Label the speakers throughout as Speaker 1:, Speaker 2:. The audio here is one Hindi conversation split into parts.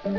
Speaker 1: Hello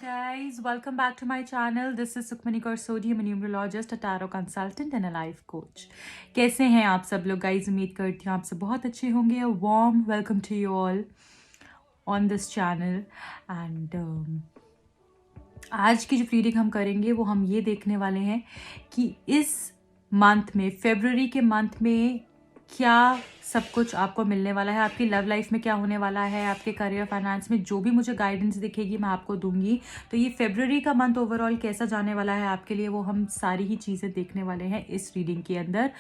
Speaker 1: guys, welcome back to my channel. This is Sukhmani Karsodi. I'm a numerologist, a tarot consultant and a life coach. कैसे हैं आप सब लोग गाइज? उम्मीद करती हूँ आप सब बहुत अच्छे होंगे. A warm welcome to you all on this channel. And आज की जो रीडिंग हम करेंगे वो हम ये देखने वाले हैं कि इस मंथ में, फरवरी के मंथ में क्या सब कुछ आपको मिलने वाला है, आपकी लव लाइफ में क्या होने वाला है, आपके करियर फाइनेंस में जो भी मुझे गाइडेंस दिखेगी मैं आपको दूंगी. तो ये फरवरी का मंथ ओवरऑल कैसा जाने वाला है आपके लिए, वो हम सारी ही चीज़ें देखने वाले हैं इस रीडिंग के अंदर.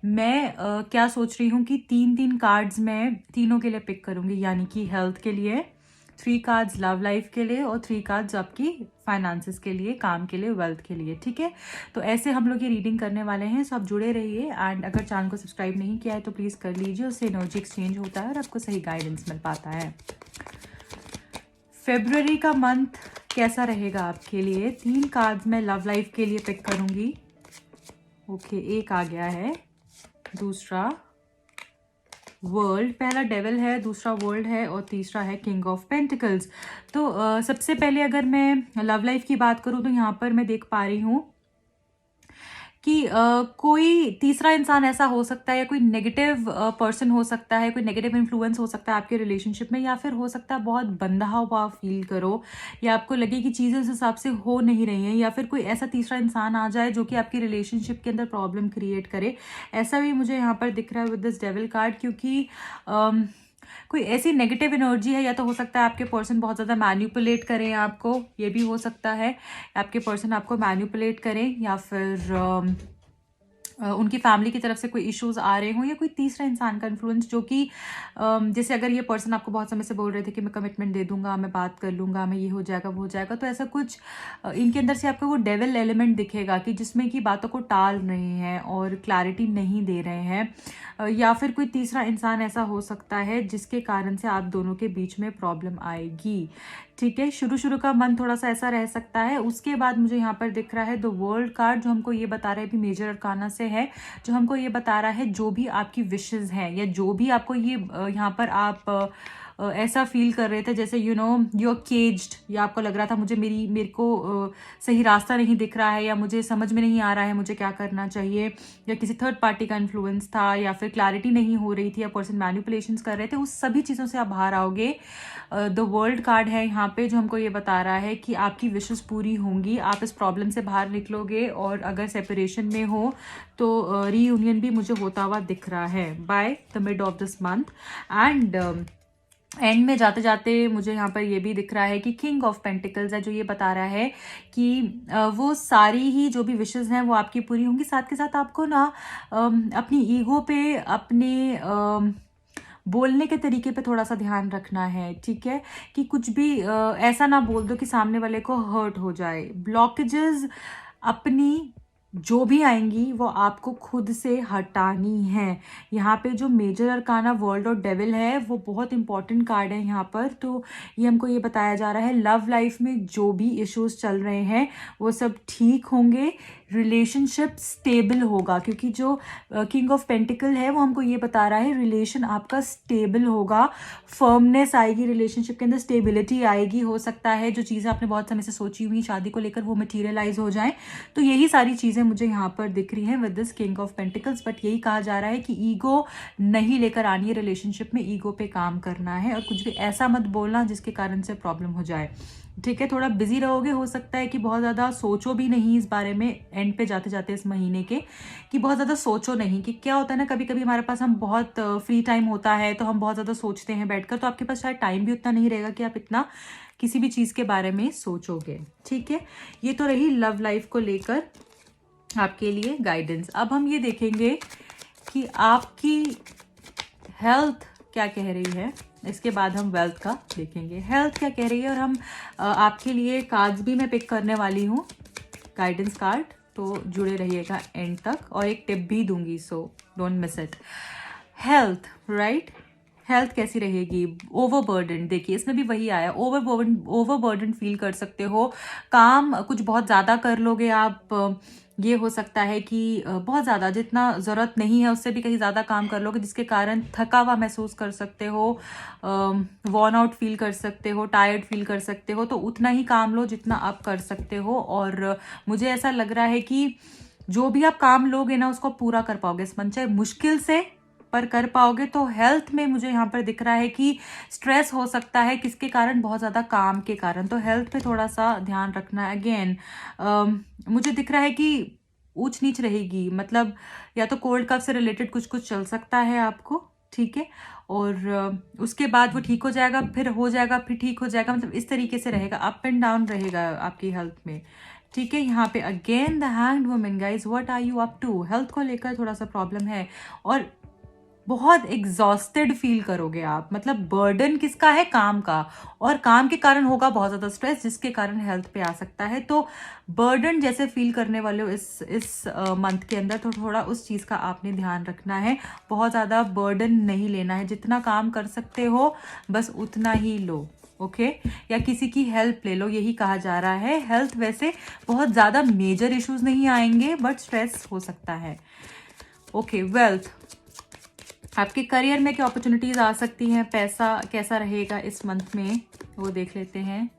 Speaker 1: मैं क्या सोच रही हूँ कि 3 कार्ड्स मैं तीनों के लिए पिक करूँगी, यानी कि हेल्थ के लिए 3 कार्ड्स, लव लाइफ के लिए और 3 कार्ड्स आपकी फाइनेंसेस के लिए, काम के लिए, वेल्थ के लिए. ठीक है, तो ऐसे हम लोग ये रीडिंग करने वाले हैं. सो आप जुड़े रहिए. एंड अगर चैनल को सब्सक्राइब नहीं किया है तो प्लीज़ कर लीजिए, उससे एनर्जी एक्सचेंज होता है और आपको सही गाइडेंस मिल पाता है. फरवरी का मंथ कैसा रहेगा आपके लिए? 3 कार्ड्स मैं लव लाइफ के लिए पिक करूँगी. ओके, एक आ गया है, दूसरा वर्ल्ड, पहला डेविल है, दूसरा वर्ल्ड है और तीसरा है किंग ऑफ पेंटिकल्स. तो सबसे पहले अगर मैं लव लाइफ की बात करूं तो यहाँ पर मैं देख पा रही हूँ कि कोई तीसरा इंसान ऐसा हो सकता है, या कोई नेगेटिव पर्सन हो सकता है, कोई नेगेटिव इन्फ्लुएंस हो सकता है आपके रिलेशनशिप में, या फिर हो सकता है बहुत बंधा हुआ फील करो, या आपको लगे कि चीज़ें उस हिसाब से हो नहीं रही हैं, या फिर कोई ऐसा तीसरा इंसान आ जाए जो कि आपकी रिलेशनशिप के अंदर प्रॉब्लम क्रिएट करे. ऐसा भी मुझे यहाँ पर दिख रहा है विद दिस डेविल कार्ड, क्योंकि कोई ऐसी नेगेटिव एनर्जी है, या तो हो सकता है आपके पर्सन बहुत ज़्यादा मैनिपुलेट करें आपको, ये भी हो सकता है आपके पर्सन आपको मैनिपुलेट करें, या फिर उनकी फैमिली की तरफ से कोई इश्यूज आ रहे हों, या कोई तीसरा इंसान का इन्फ्लुएंस जो कि जैसे अगर ये पर्सन आपको बहुत समय से बोल रहे थे कि मैं कमिटमेंट दे दूंगा, मैं बात कर लूँगा, मैं ये हो जाएगा वो हो जाएगा, तो ऐसा कुछ इनके अंदर से आपको वो डेविल एलिमेंट दिखेगा कि जिसमें कि बातों को टाल रहे हैं और क्लैरिटी नहीं दे रहे हैं. या फिर कोई तीसरा इंसान ऐसा हो सकता है जिसके कारण से आप दोनों के बीच में प्रॉब्लम आएगी. ठीक है, शुरू का मन थोड़ा सा ऐसा रह सकता है. उसके बाद मुझे यहाँ पर दिख रहा है द वर्ल्ड कार्ड, जो हमको ये बता रहा है, अभी मेजर अरकाना से है, जो हमको ये बता रहा है जो भी आपकी विशेस हैं, या जो भी आपको ये यहाँ पर आप ऐसा फील कर रहे थे जैसे यू आर केज्ड, या आपको लग रहा था मेरे को सही रास्ता नहीं दिख रहा है, या मुझे समझ में नहीं आ रहा है मुझे क्या करना चाहिए, या किसी थर्ड पार्टी का इन्फ्लुएंस था, या फिर क्लैरिटी नहीं हो रही थी, या पर्सन मैनिपुलेशंस कर रहे थे, उस सभी चीज़ों से आप बाहर आओगे. द वर्ल्ड कार्ड है यहाँ पे जो हमको ये बता रहा है कि आपकी विशेस पूरी होंगी, आप इस प्रॉब्लम से बाहर निकलोगे, और अगर सेपरेशन में हो तो रीयूनियन भी मुझे होता हुआ दिख रहा है by the mid of this month. And and में जाते जाते मुझे यहाँ पर ये भी दिख रहा है कि किंग ऑफ पेंटिकल्स है, जो ये बता रहा है कि वो सारी ही जो भी विशेस हैं वो आपकी पूरी होंगी. साथ के साथ आपको ना अपनी ईगो पे, अपने बोलने के तरीके पे थोड़ा सा ध्यान रखना है. ठीक है, कि कुछ भी ऐसा ना बोल दो कि सामने वाले को हर्ट हो जाए. ब्लॉकेजेस अपनी जो भी आएंगी वो आपको खुद से हटानी है. यहाँ पे जो मेजर अरकाना, वर्ल्ड और डेविल है, वो बहुत इंपॉर्टेंट कार्ड है यहाँ पर. तो ये हमको ये बताया जा रहा है लव लाइफ में जो भी इश्यूज चल रहे हैं वो सब ठीक होंगे, रिलेशनशिप स्टेबल होगा, क्योंकि जो किंग ऑफ पेंटिकल है वो हमको ये बता रहा है रिलेशन आपका स्टेबल होगा, फर्मनेस आएगी रिलेशनशिप के अंदर, स्टेबिलिटी आएगी. हो सकता है जो चीज़ें आपने बहुत समय से सोची हुई शादी को लेकर वो मटीरियलाइज हो जाए. तो यही सारी चीज़ें मुझे यहाँ पर दिख रही हैं with this king of pentacles. But यही कहा जा रहा है कि ईगो नहीं लेकर आनी है रिलेशनशिप में, ईगो पे काम करना है, और कुछ भी ऐसा मत बोलना जिसके कारण से प्रॉब्लम हो जाए. ठीक है, थोड़ा बिजी रहोगे, हो सकता है कि बहुत ज़्यादा सोचो भी नहीं इस बारे में एंड पे जाते जाते इस महीने के, कि बहुत ज़्यादा सोचो नहीं. कि क्या होता है ना, कभी कभी हमारे पास हम बहुत फ्री टाइम होता है तो हम बहुत ज़्यादा सोचते हैं बैठकर, तो आपके पास शायद टाइम भी उतना नहीं रहेगा कि आप इतना किसी भी चीज़ के बारे में सोचोगे. ठीक है, ये तो रही लव लाइफ को लेकर आपके लिए गाइडेंस. अब हम ये देखेंगे कि आपकी हेल्थ क्या कह रही है, इसके बाद हम वेल्थ का देखेंगे. हेल्थ क्या कह रही है, और हम आपके लिए कार्ड्स भी मैं पिक करने वाली हूँ, गाइडेंस कार्ड. तो जुड़े रहिएगा एंड तक, और एक टिप भी दूंगी, so don't miss it. Health, right. Health कैसी रहेगी? ओवरबर्डन, देखिए इसमें भी वही आया, ओवरबर्डन फील कर सकते हो, काम कुछ बहुत ज़्यादा कर लोगे आप। ये हो सकता है कि बहुत ज़्यादा जितना ज़रूरत नहीं है उससे भी कहीं ज़्यादा काम कर लोगे, जिसके कारण थका हुआ महसूस कर सकते हो, वॉर्न आउट फील कर सकते हो, टायर्ड फील कर सकते हो। तो उतना ही काम लो जितना आप कर सकते हो। और मुझे ऐसा लग रहा है कि जो भी आप काम लोगे ना उसको पूरा कर पाओगे इस मंथ, चाहे मुश्किल से पर कर पाओगे। तो हेल्थ में मुझे यहाँ पर दिख रहा है कि स्ट्रेस हो सकता है, किसके कारण? बहुत ज़्यादा काम के कारण। तो हेल्थ पे थोड़ा सा ध्यान रखना। अगेन मुझे दिख रहा है कि ऊंच नीच रहेगी, मतलब या तो कोल्ड कफ से रिलेटेड कुछ कुछ चल सकता है आपको, ठीक है। और उसके बाद वो ठीक हो जाएगा, फिर हो जाएगा, फिर ठीक हो जाएगा, मतलब इस तरीके से रहेगा, अप एंड डाउन रहेगा आपकी हेल्थ में, ठीक है। यहाँ पे again the hanged woman, guys what are you up to? Health को लेकर थोड़ा सा प्रॉब्लम है और बहुत एग्जॉस्टेड फील करोगे आप, मतलब बर्डन किसका है? काम का, और काम के कारण होगा बहुत ज़्यादा स्ट्रेस, जिसके कारण हेल्थ पे आ सकता है। तो बर्डन जैसे फील करने वाले हो इस मंथ के अंदर, तो थोड़ा उस चीज़ का आपने ध्यान रखना है। बहुत ज़्यादा बर्डन नहीं लेना है, जितना काम कर सकते हो बस उतना ही लो, ओके या किसी की हेल्प ले लो, यही कहा जा रहा है। हेल्थ वैसे बहुत ज़्यादा मेजर इश्यूज नहीं आएंगे, बट स्ट्रेस हो सकता है, ओके। वेल्थ, आपके करियर में क्या अपॉर्चुनिटीज आ सकती हैं? पैसा कैसा रहेगा इस मंथ में, वो देख लेते हैं।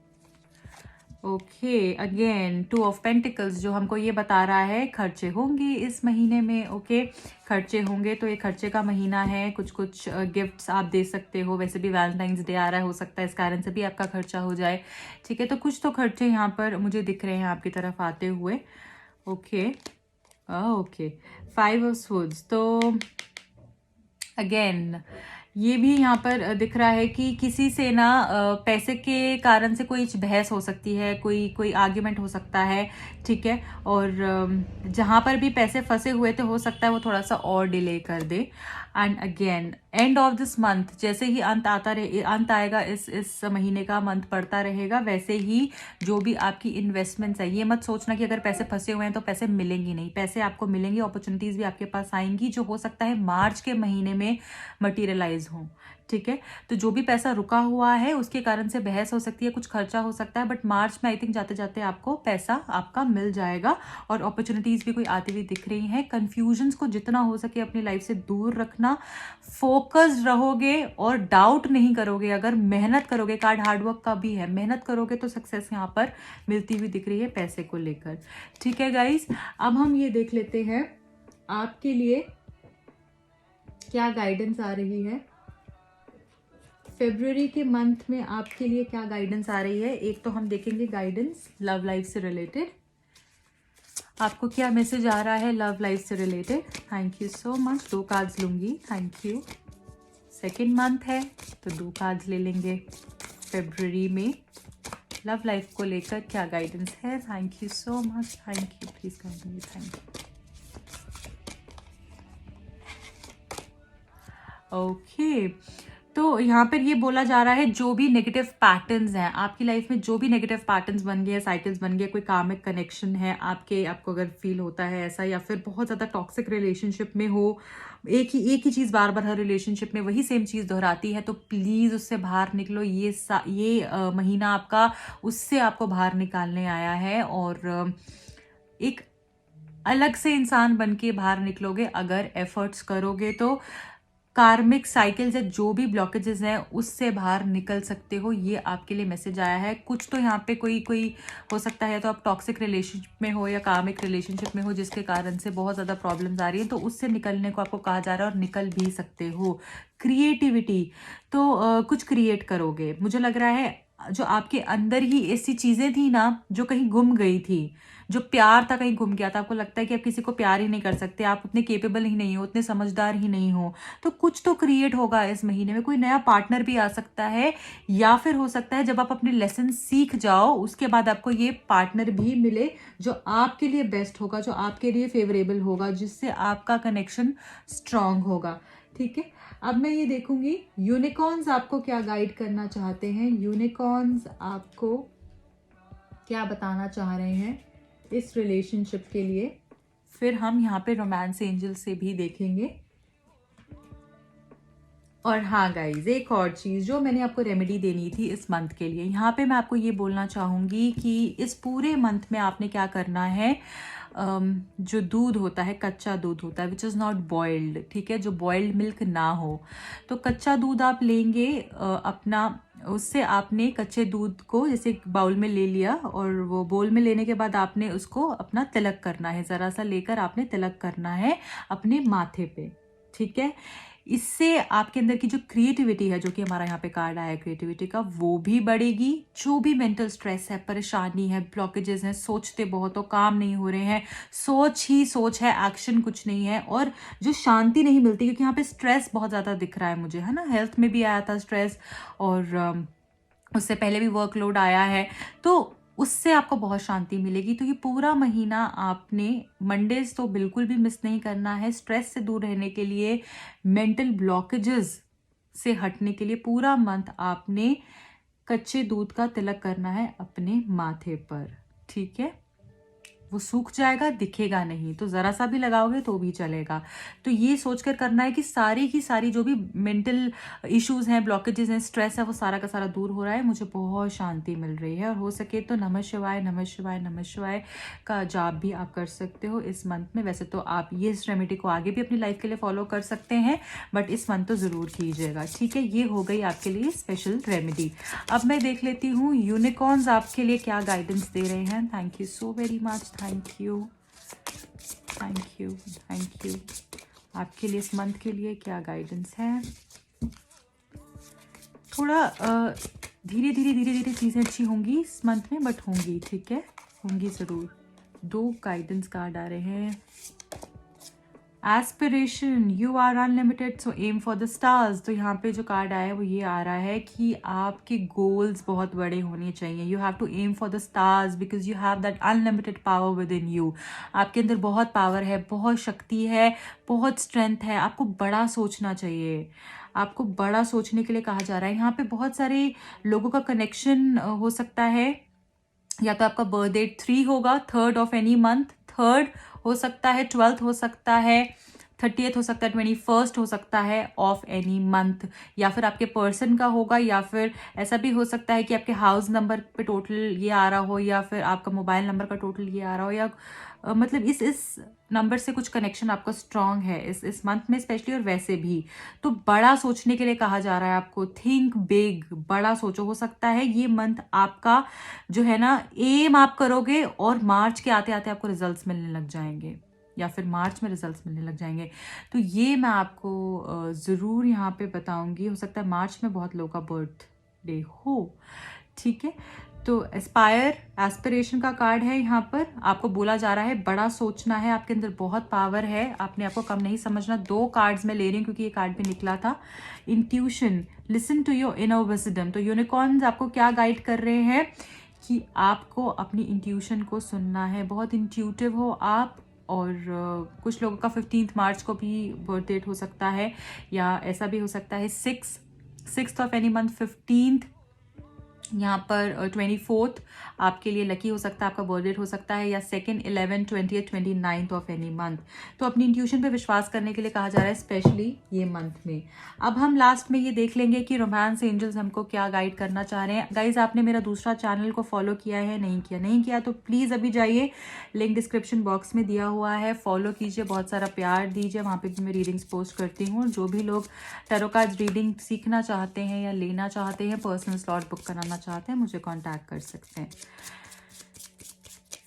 Speaker 1: ओके, अगेन 2 ऑफ पेंटिकल्स जो हमको ये बता रहा है खर्चे होंगे इस महीने में, ओके खर्चे होंगे। तो ये खर्चे का महीना है, कुछ कुछ गिफ्ट्स आप दे सकते हो, वैसे भी वैलेंटाइंस डे आ रहा है, हो सकता है इस कारण से भी आपका खर्चा हो जाए, ठीक है। तो कुछ तो खर्चे यहाँ पर मुझे दिख रहे हैं आपकी तरफ आते हुए, ओके ओके। 5 ऑफ स्वॉर्ड्स, तो अगेन ये भी यहाँ पर दिख रहा है कि किसी से ना पैसे के कारण से कोई बहस हो सकती है, कोई कोई आर्ग्यूमेंट हो सकता है, ठीक है। और जहाँ पर भी पैसे फंसे हुए थे हो सकता है वो थोड़ा सा और डिले कर दे। And again end of this month, जैसे ही अंत आएगा इस महीने का, मंथ पड़ता रहेगा, वैसे ही जो भी आपकी इन्वेस्टमेंट्स है, ये मत सोचना कि अगर पैसे फंसे हुए हैं तो पैसे मिलेंगे नहीं, पैसे आपको मिलेंगे, अपॉर्चुनिटीज भी आपके पास आएंगी, जो हो सकता है मार्च के महीने में मटीरियलाइज हो, ठीक है। तो जो भी पैसा रुका हुआ है उसके कारण से बहस हो सकती है, कुछ खर्चा हो सकता है, बट मार्च में आई थिंक जाते जाते आपको पैसा आपका मिल जाएगा और अपॉर्चुनिटीज भी कोई आती हुई दिख रही हैं। कंफ्यूजन्स को जितना हो सके अपनी लाइफ से दूर रखना, फोकस्ड रहोगे और डाउट नहीं करोगे, अगर मेहनत करोगे, कार्ड हार्डवर्क का भी है, मेहनत करोगे तो सक्सेस यहाँ पर मिलती हुई दिख रही है पैसे को लेकर, ठीक है गाइस। अब हम ये देख लेते हैं आपके लिए क्या गाइडेंस आ रही है फरवरी के मंथ में, आपके लिए क्या गाइडेंस आ रही है। एक तो हम देखेंगे गाइडेंस लव लाइफ से रिलेटेड, आपको क्या मैसेज आ रहा है लव लाइफ से related. Thank you so much, 2 cards लूंगी, थैंक यू। सेकेंड मंथ है तो 2 कार्ड्स ले लेंगे। फरवरी में लव लाइफ को लेकर क्या गाइडेंस है। Thank you so much, thank you, please continue, thank you. Okay, तो यहाँ पर ये बोला जा रहा है जो भी नेगेटिव पैटर्न्स हैं आपकी लाइफ में, जो भी नेगेटिव पैटर्न्स बन गए, साइकिल्स बन गए, कोई कार्मिक कनेक्शन है आपको अगर फील होता है ऐसा, या फिर बहुत ज़्यादा टॉक्सिक रिलेशनशिप में हो, एक ही चीज़ बार बार हर रिलेशनशिप में वही सेम चीज़ दोहराती है, तो प्लीज़ उससे बाहर निकलो। ये महीना आपका उससे आपको बाहर निकालने आया है और एक अलग से इंसान बन के बाहर निकलोगे अगर एफर्ट्स करोगे, तो कार्मिक साइकिल से जो भी ब्लॉकेजेस हैं उससे बाहर निकल सकते हो, ये आपके लिए मैसेज आया है। कुछ तो यहाँ पे कोई हो सकता है तो आप टॉक्सिक रिलेशनशिप में हो या कार्मिक रिलेशनशिप में हो जिसके कारण से बहुत ज़्यादा प्रॉब्लम्स आ रही है, तो उससे निकलने को आपको कहा जा रहा है और निकल भी सकते हो। क्रिएटिविटी, तो कुछ क्रिएट करोगे, मुझे लग रहा है जो आपके अंदर ही ऐसी चीज़ें थी ना जो कहीं गुम गई थी, जो प्यार था कहीं गुम गया था, आपको लगता है कि आप किसी को प्यार ही नहीं कर सकते, आप उतने केपेबल ही नहीं हो, उतने समझदार ही नहीं हो, तो कुछ तो क्रिएट होगा इस महीने में। कोई नया पार्टनर भी आ सकता है, या फिर हो सकता है जब आप अपने लेसन सीख जाओ उसके बाद आपको ये पार्टनर भी मिले जो आपके लिए बेस्ट होगा, जो आपके लिए फेवरेबल होगा, जिससे आपका कनेक्शन स्ट्रांग होगा, ठीक है। अब मैं ये देखूंगी यूनिकॉर्न्स आपको क्या गाइड करना चाहते हैं, यूनिकॉर्न्स आपको क्या बताना चाह रहे हैं इस रिलेशनशिप के लिए। फिर हम यहाँ पे रोमांस एंजल से भी देखेंगे। और हाँ गाइज, एक और चीज़ जो मैंने आपको रेमेडी देनी थी इस मंथ के लिए, यहाँ पे मैं आपको ये बोलना चाहूँगी कि इस पूरे मंथ में आपने क्या करना है, जो दूध होता है, कच्चा दूध होता है, विच इज़ नॉट बॉइल्ड, ठीक है, जो बॉइल्ड मिल्क ना हो, तो कच्चा दूध आप लेंगे अपना, उससे आपने कच्चे दूध को जैसे बाउल में ले लिया, और वो बाउल में लेने के बाद आपने उसको अपना तिलक करना है, ज़रा सा लेकर आपने तिलक करना है अपने माथे पे, ठीक है। इससे आपके अंदर की जो क्रिएटिविटी है, जो कि हमारा यहाँ पे कार्ड आया है क्रिएटिविटी का, वो भी बढ़ेगी। जो भी मेंटल स्ट्रेस है, परेशानी है, ब्लॉकेजेस हैं, सोचते बहुत हो, काम नहीं हो रहे हैं, सोच ही सोच है, एक्शन कुछ नहीं है, और जो शांति नहीं मिलती, क्योंकि यहाँ पे स्ट्रेस बहुत ज़्यादा दिख रहा है मुझे, है ना, हेल्थ में भी आया था स्ट्रेस, और उससे पहले भी वर्कलोड आया है, तो उससे आपको बहुत शांति मिलेगी। तो ये पूरा महीना आपने मंडेज तो बिल्कुल भी मिस नहीं करना है, स्ट्रेस से दूर रहने के लिए, मेंटल ब्लॉकेजेस से हटने के लिए पूरा मंथ आपने कच्चे दूध का तिलक करना है अपने माथे पर, ठीक है। वो सूख जाएगा, दिखेगा नहीं, तो ज़रा सा भी लगाओगे तो भी चलेगा। तो ये सोचकर करना है कि सारी की सारी जो भी मेंटल इश्यूज हैं, ब्लॉकेजेस हैं, स्ट्रेस है, वो सारा का सारा दूर हो रहा है, मुझे बहुत शांति मिल रही है। और हो सके तो नमः शिवाय नमः शिवाय नमः शिवाय का जाप भी आप कर सकते हो इस मंथ में। वैसे तो आप ये इस रेमेडी को आगे भी अपनी लाइफ के लिए फॉलो कर सकते हैं, बट इस मंथ तो ज़रूर कीजिएगा, ठीक है। ये हो गई आपके लिए स्पेशल रेमेडी। अब मैं देख लेती हूँ यूनिकॉर्न्स आपके लिए क्या गाइडेंस दे रहे हैं। Thank you so very much, thank you, thank you, thank you. आपके लिए इस मंथ के लिए क्या गाइडेंस है। थोड़ा धीरे धीरे धीरे धीरे चीज़ें अच्छी होंगी इस मंथ में, बट होंगी, ठीक है, होंगी ज़रूर। 2 गाइडेंस कार्ड आ रहे हैं। Aspiration, you are unlimited so aim for the stars. तो यहाँ पे जो कार्ड आया है वो ये आ रहा है कि आपके गोल्स बहुत बड़े होने चाहिए। You have to aim for the stars because you have that unlimited power within you. आपके अंदर बहुत पावर है, बहुत शक्ति है, बहुत स्ट्रेंथ है। आपको बड़ा सोचना चाहिए, आपको बड़ा सोचने के लिए कहा जा रहा है। यहाँ पे बहुत सारे लोगों का कनेक्शन हो सकता है, या तो आपका बर्थ डेट 3 होगा, 3rd of any month, 3rd हो सकता है, 12th हो सकता है, 30th हो सकता है, 21st हो सकता है ऑफ एनी मंथ, या फिर आपके पर्सन का होगा, या फिर ऐसा भी हो सकता है कि आपके हाउस नंबर पे टोटल ये आ रहा हो, या फिर आपका मोबाइल नंबर का टोटल ये आ रहा हो, या मतलब इस नंबर से कुछ कनेक्शन आपका स्ट्रांग है इस मंथ में स्पेशली, और वैसे भी। तो बड़ा सोचने के लिए कहा जा रहा है आपको, थिंक बिग, बड़ा सोचो। हो सकता है ये मंथ आपका जो है ना, एम आप करोगे और मार्च के आते आते आपको रिजल्ट्स मिलने लग जाएंगे, या फिर मार्च में रिजल्ट्स मिलने लग जाएंगे। तो ये मैं आपको ज़रूर यहाँ पे बताऊंगी। हो सकता है मार्च में बहुत लोगों का बर्थडे हो, ठीक है। तो एस्पायर, एस्पिरेशन का कार्ड है यहाँ पर। आपको बोला जा रहा है बड़ा सोचना है, आपके अंदर बहुत पावर है, आपने आपको कम नहीं समझना। 2 कार्ड्स मैं ले रही हूँ क्योंकि ये कार्ड भी निकला था। Intuition, listen to your inner wisdom. तो यूनिकॉर्न्स आपको क्या गाइड कर रहे हैं कि आपको अपनी इंट्यूशन को सुनना है, बहुत इंट्यूटिव हो आप। और कुछ लोगों का 15 मार्च को भी बर्थ डेट हो सकता है, या ऐसा भी हो सकता है 6th of any month, 15th, यहाँ पर 24th आपके लिए लकी हो सकता है, आपका बर्थ डेट हो सकता है, या 2nd, 11th, 20th, 29th of any month. तो अपनी इंट्यूशन पे विश्वास करने के लिए कहा जा रहा है, स्पेशली ये मंथ में। अब हम लास्ट में ये देख लेंगे कि रोमांस एंजल्स हमको क्या गाइड करना चाह रहे हैं। गाइज, आपने मेरा दूसरा चैनल को फॉलो किया है, नहीं किया तो प्लीज़ अभी जाइए, लिंक डिस्क्रिप्शन बॉक्स में दिया हुआ है, फॉलो कीजिए, बहुत सारा प्यार दीजिए। वहाँ पर भी मैं रीडिंग्स पोस्ट करती हूँ। जो भी लोग टैरो कार्ड रीडिंग सीखना चाहते हैं या लेना चाहते हैं, पर्सनल स्लॉट बुक कराना चाहते हैं, मुझे कांटेक्ट कर सकते हैं।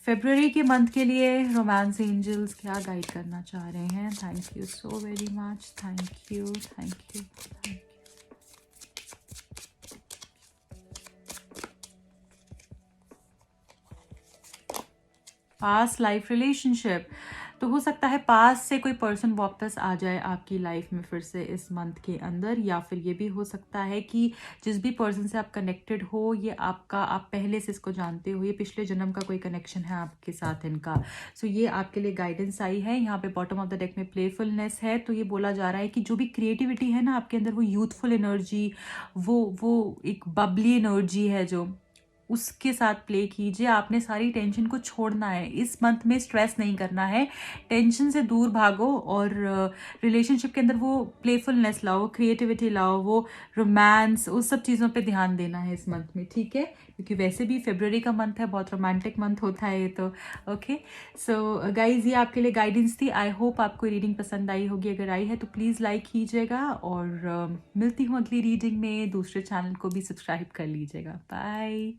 Speaker 1: फरवरी के मंथ के लिए रोमांस एंजल्स क्या गाइड करना चाह रहे हैं। Thank you so very much, thank you, thank you, thank you. Past life relationship, तो हो सकता है पास से कोई पर्सन वापस आ जाए आपकी लाइफ में फिर से इस मंथ के अंदर, या फिर ये भी हो सकता है कि जिस भी पर्सन से आप कनेक्टेड हो, ये आपका, आप पहले से इसको जानते हो, ये पिछले जन्म का कोई कनेक्शन है आपके साथ इनका। सो ये आपके लिए गाइडेंस आई है। यहाँ पे बॉटम ऑफ द डेक में प्लेफुलनेस है। तो ये बोला जा रहा है कि जो भी क्रिएटिविटी है ना आपके अंदर, वो यूथफुल एनर्जी, वो एक बबली एनर्जी है जो उसके साथ प्ले कीजिए। आपने सारी टेंशन को छोड़ना है, इस मंथ में स्ट्रेस नहीं करना है, टेंशन से दूर भागो और रिलेशनशिप के अंदर वो प्लेफुलनेस लाओ, क्रिएटिविटी लाओ, वो रोमांस, उस सब चीज़ों पे ध्यान देना है इस मंथ में, ठीक है? क्योंकि वैसे भी फरवरी का मंथ है, बहुत रोमांटिक मंथ होता है ये तो। ओके, सो गाइज ये आपके लिए गाइडेंस थी। आई होप आपको रीडिंग पसंद आई होगी, अगर आई है तो प्लीज़ लाइक कीजिएगा और मिलती हूँ अगली रीडिंग में। दूसरे चैनल को भी सब्सक्राइब कर लीजिएगा। बाय।